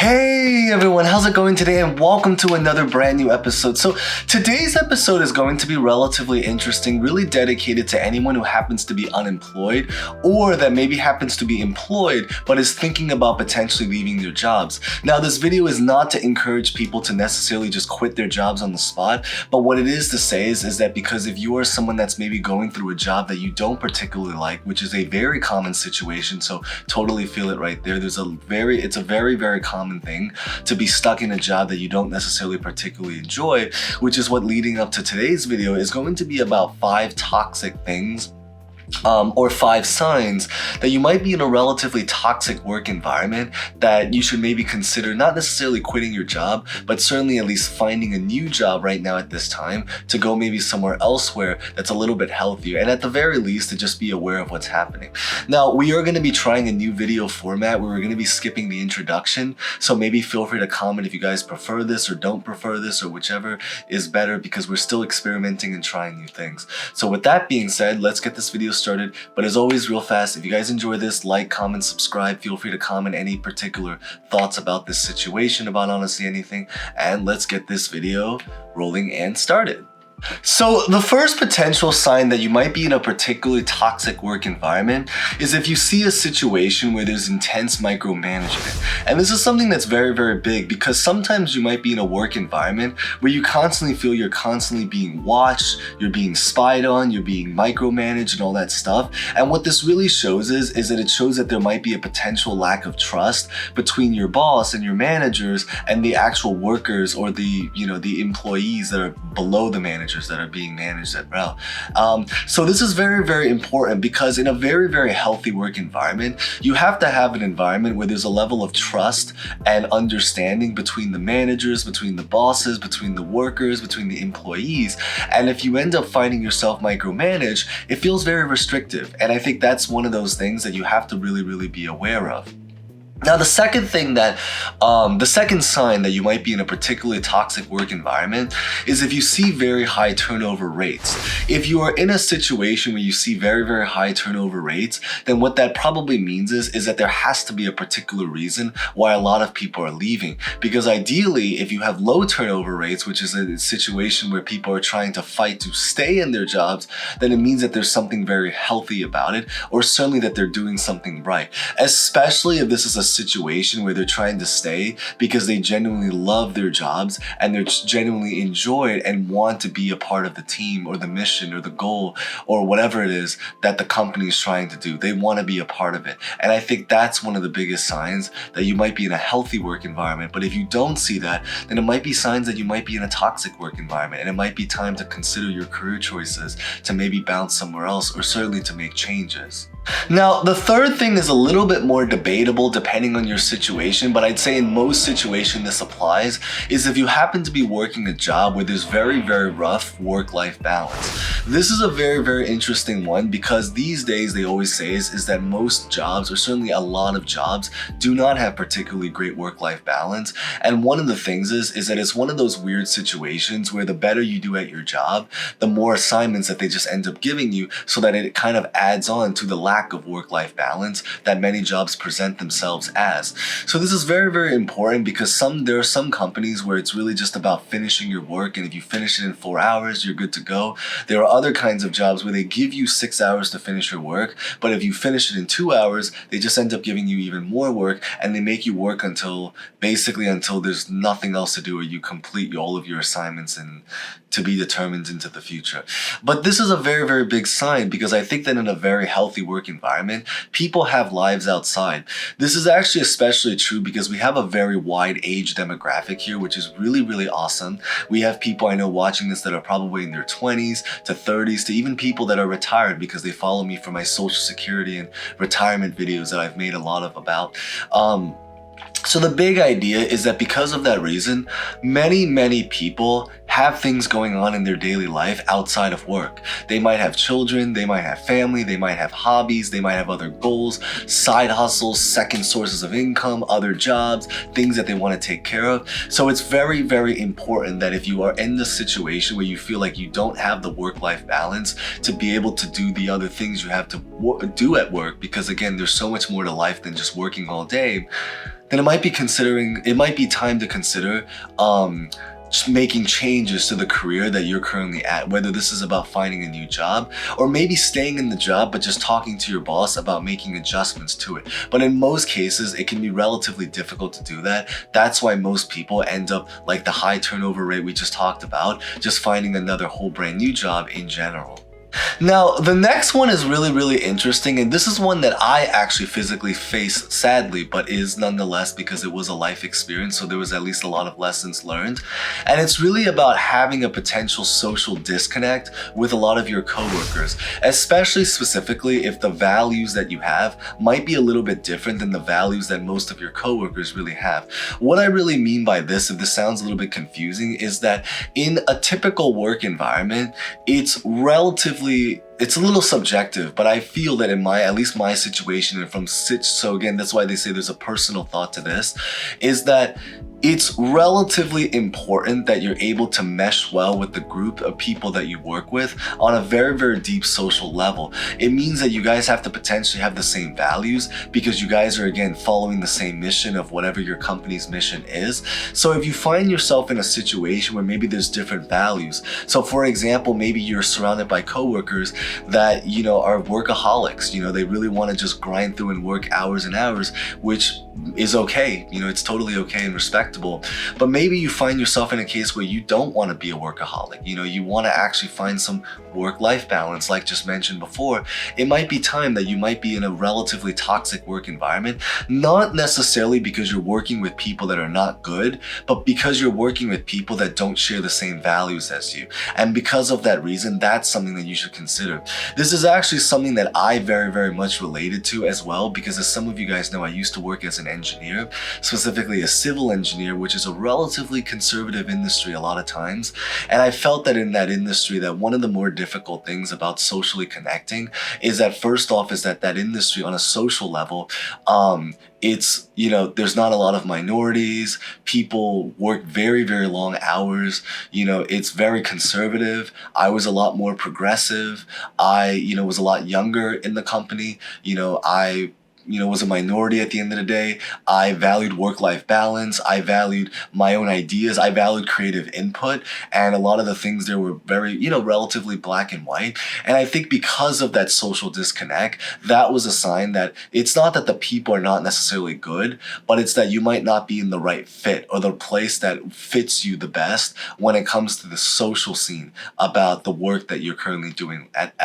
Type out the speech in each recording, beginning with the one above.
Hey everyone, how's it going today? And welcome to another brand new episode. So today's episode is going to be relatively interesting, really dedicated to anyone who happens to be unemployed or that maybe happens to be employed but is thinking about potentially leaving their jobs. Now, this video is not to encourage people to necessarily just quit their jobs on the spot, but what it is to say is that because if you are someone that's maybe going through a job that you don't particularly like, which is a very common situation, so totally feel it right there. It's a very common thing to be stuck in a job that you don't necessarily particularly enjoy, which is what leading up to today's video is going to be about 5 toxic things or 5 signs that you might be in a relatively toxic work environment that you should maybe consider not necessarily quitting your job, but certainly at least finding a new job right now at this time to go maybe somewhere elsewhere that's a little bit healthier, and at the very least to just be aware of what's happening. Now, we are going to be trying a new video format where we're going to be skipping the introduction, so maybe feel free to comment if you guys prefer this or don't prefer this or whichever is better, because we're still experimenting and trying new things. So with that being said, let's get this video started. But as always, real fast, if you guys enjoy this, like, comment, subscribe. Feel free to comment any particular thoughts about this situation, about honestly anything, and let's get this video rolling and started. So the first potential sign that you might be in a particularly toxic work environment is if you see a situation where there's intense micromanagement. And this is something that's very big, because sometimes you might be in a work environment where you constantly feel you're constantly being watched, you're being spied on, you're being micromanaged and all that stuff. And what this really shows is that it shows that there might be a potential lack of trust between your boss and your managers and the actual workers, or the employees that are below the managers that are being managed as well. So this is very important, because in a very healthy work environment, you have to have an environment where there's a level of trust and understanding between the managers, between the bosses, between the workers, between the employees. And if you end up finding yourself micromanaged, it feels very restrictive. And I think that's one of those things that you have to really be aware of. Now, the second sign that you might be in a particularly toxic work environment is if you see very high turnover rates. If you are in a situation where you see very high turnover rates, then what that probably means is that there has to be a particular reason why a lot of people are leaving. Because ideally, if you have low turnover rates, which is a situation where people are trying to fight to stay in their jobs, then it means that there's something very healthy about it, or certainly that they're doing something right. Especially if this is a situation where they're trying to stay because they genuinely love their jobs and they're genuinely enjoy it and want to be a part of the team or the mission or the goal or whatever it is that the company is trying to do. They want to be a part of it. And I think that's one of the biggest signs that you might be in a healthy work environment. But if you don't see that, then it might be signs that you might be in a toxic work environment, and it might be time to consider your career choices to maybe bounce somewhere else, or certainly to make changes. Now, the third thing is a little bit more debatable depending on your situation, but I'd say in most situations this applies, is if you happen to be working a job where there's very rough work-life balance. This is a very interesting one, because these days they always say is that most jobs, or certainly a lot of jobs, do not have particularly great work-life balance. And one of the things is that it's one of those weird situations where the better you do at your job, the more assignments that they just end up giving you, so that it kind of adds on to the lack of work-life balance that many jobs present themselves as. So this is very important, because there are some companies where it's really just about finishing your work, and if you finish it in 4 hours, you're good to go. There are other kinds of jobs where they give you 6 hours to finish your work, but if you finish it in 2 hours, they just end up giving you even more work, and they make you work until there's nothing else to do, or you complete all of your assignments and to be determined into the future. But this is a very big sign, because I think that in a very healthy work environment, people have lives outside. This is actually especially true because we have a very wide age demographic here, which is really awesome. We have people I know watching this that are probably in their 20s to 30s, to even people that are retired, because they follow me for my social security and retirement videos that I've made a lot of about. So the big idea is that because of that reason, many people have things going on in their daily life outside of work. They might have children, they might have family, they might have hobbies, they might have other goals, side hustles, second sources of income, other jobs, things that they want to take care of. So it's very important that if you are in the situation where you feel like you don't have the work-life balance, to be able to do the other things you have to do at work, because again, there's so much more to life than just working all day, then it might be time to consider making changes to the career that you're currently at, whether this is about finding a new job or maybe staying in the job but just talking to your boss about making adjustments to it. But in most cases, it can be relatively difficult to do that. That's why most people end up like the high turnover rate we just talked about, just finding another whole brand new job in general. Now, the next one is really, really interesting, and this is one that I actually physically faced, sadly, but is nonetheless because it was a life experience, so there was at least a lot of lessons learned. And it's really about having a potential social disconnect with a lot of your coworkers, especially specifically if the values that you have might be a little bit different than the values that most of your coworkers really have. What I really mean by this, if this sounds a little bit confusing, is that in a typical work environment, it's a little subjective, but I feel that in at least my situation, and so again, that's why they say there's a personal thought to this, is that it's relatively important that you're able to mesh well with the group of people that you work with on a very, very deep social level. It means that you guys have to potentially have the same values because you guys are, again, following the same mission of whatever your company's mission is. So if you find yourself in a situation where maybe there's different values, so for example, maybe you're surrounded by coworkers that, are workaholics, they really want to just grind through and work hours and hours, which is okay. It's totally okay and respectable. But maybe you find yourself in a case where you don't want to be a workaholic. You want to actually find some work-life balance, like just mentioned before. It might be time that you might be in a relatively toxic work environment, not necessarily because you're working with people that are not good, but because you're working with people that don't share the same values as you. And because of that reason, that's something that you should consider. This is actually something that I very, very much related to as well, because as some of you guys know, I used to work as an engineer, specifically a civil engineer, which is a relatively conservative industry a lot of times. And I felt that in that industry, that one of the more difficult things about socially connecting is that first off is that industry on a social level, it's, there's not a lot of minorities. People work very, very long hours. It's very conservative. I was a lot more progressive. I, was a lot younger in the company. I was a minority at the end of the day. I valued work-life balance. I valued my own ideas. I valued creative input. And a lot of the things there were very, relatively black and white. And I think because of that social disconnect, that was a sign that it's not that the people are not necessarily good, but it's that you might not be in the right fit or the place that fits you the best when it comes to the social scene about the work that you're currently doing at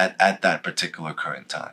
that particular current time.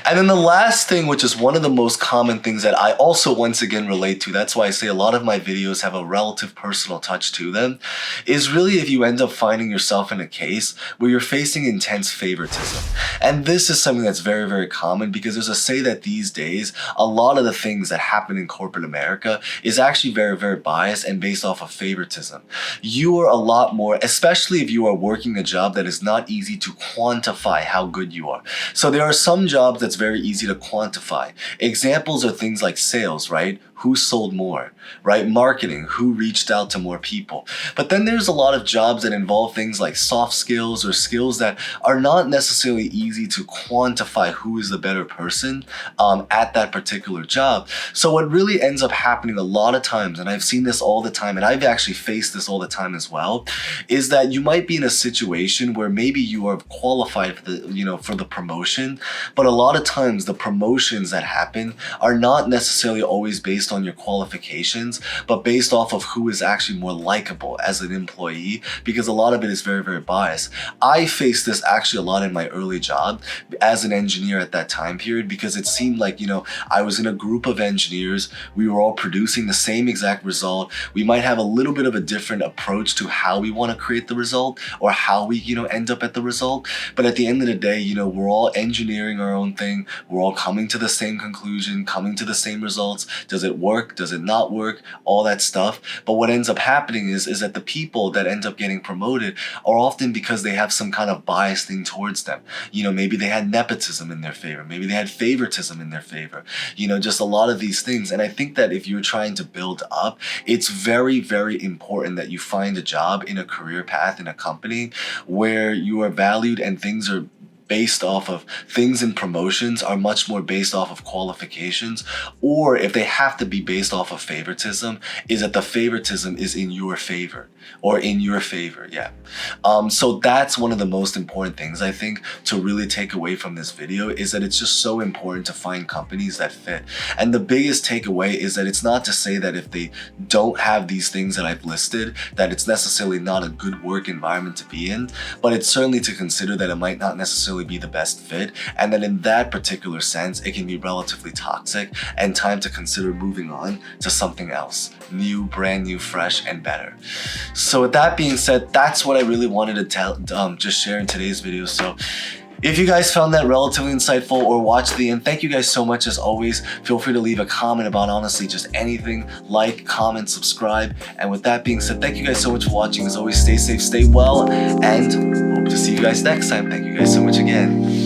And then the last thing, which is one of the most common things that I also once again relate to, that's why I say a lot of my videos have a relative personal touch to them, is really if you end up finding yourself in a case where you're facing intense favoritism. And this is something that's very, very common because there's a say that these days, a lot of the things that happen in corporate America is actually very, very biased and based off of favoritism. You are a lot more, especially if you are working a job that is not easy to quantify how good you are. So there are some jobs that's very easy to quantify. Examples are things like sales, right? Who sold more, right? Marketing, who reached out to more people. But then there's a lot of jobs that involve things like soft skills or skills that are not necessarily easy to quantify who is the better person at that particular job. So what really ends up happening a lot of times, and I've seen this all the time, and I've actually faced this all the time as well, is that you might be in a situation where maybe you are qualified for the promotion, but a lot of times the promotions that happen are not necessarily always based on your qualifications, but based off of who is actually more likable as an employee, because a lot of it is very, very biased. I faced this actually a lot in my early job as an engineer at that time period, because it seemed like, I was in a group of engineers. We were all producing the same exact result. We might have a little bit of a different approach to how we want to create the result or how we, end up at the result. But at the end of the day, we're all engineering our own thing. We're all coming to the same conclusion, coming to the same results. Does it work? Does it not work? All that stuff. But what ends up happening is that the people that end up getting promoted are often because they have some kind of bias thing towards them. Maybe they had nepotism in their favor. Maybe they had favoritism in their favor. Just a lot of these things. And I think that if you're trying to build up, it's very, very important that you find a job in a career path in a company where you are valued and things are based off of things in promotions are much more based off of qualifications, or if they have to be based off of favoritism, is that the favoritism is in your favor, or in your favor, yeah. So that's one of the most important things I think to really take away from this video, is that it's just so important to find companies that fit. And the biggest takeaway is that it's not to say that if they don't have these things that I've listed, that it's necessarily not a good work environment to be in, but it's certainly to consider that it might not necessarily be the best fit, and that in that particular sense, it can be relatively toxic and time to consider moving on to something else, new, brand new, fresh, and better. So with that being said, that's what I really wanted to just share in today's video. So if you guys found that relatively insightful or watched the end, thank you guys so much as always. Feel free to leave a comment about honestly just anything, like, comment, subscribe. And with that being said, thank you guys so much for watching. As always, stay safe, stay well, and hope to see you guys next time. Thank you guys so much again.